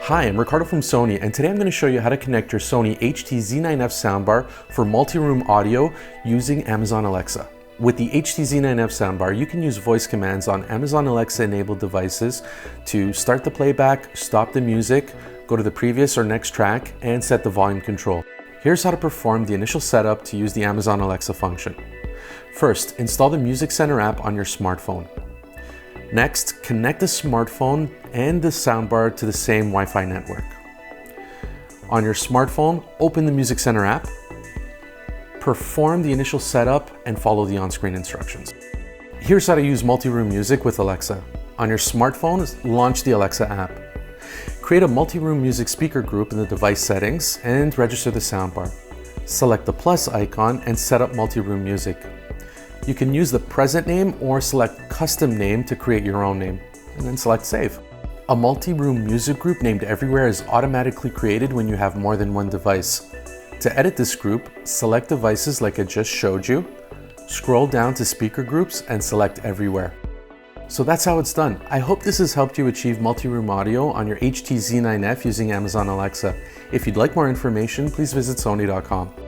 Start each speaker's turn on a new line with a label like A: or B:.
A: Hi, I'm Ricardo from Sony, and today I'm going to show you how to connect your Sony HT-Z9F soundbar for multi-room audio using Amazon Alexa. With the HT-Z9F soundbar, you can use voice commands on Amazon Alexa enabled devices to start the playback, stop the music, go to the previous or next track, and set the volume control. Here's how to perform the initial setup to use the Amazon Alexa function. First, install the Music Center app on your smartphone. Next, connect the smartphone and the soundbar to the same Wi-Fi network. On your smartphone, open the Music Center app, perform the initial setup, and follow the on-screen instructions. Here's how to use multi-room music with Alexa. On your smartphone, launch the Alexa app. Create a multi-room music speaker group in the device settings and register the soundbar. Select the plus icon and set up multi-room music. You can use the present name or select custom name to create your own name, and then select save. A multi-room music group named Everywhere is automatically created when you have more than one device. To edit this group, select devices like I just showed you, scroll down to speaker groups and select Everywhere. So that's how it's done. I hope this has helped you achieve multi-room audio on your HT-Z9F using Amazon Alexa. If you'd like more information, please visit Sony.com.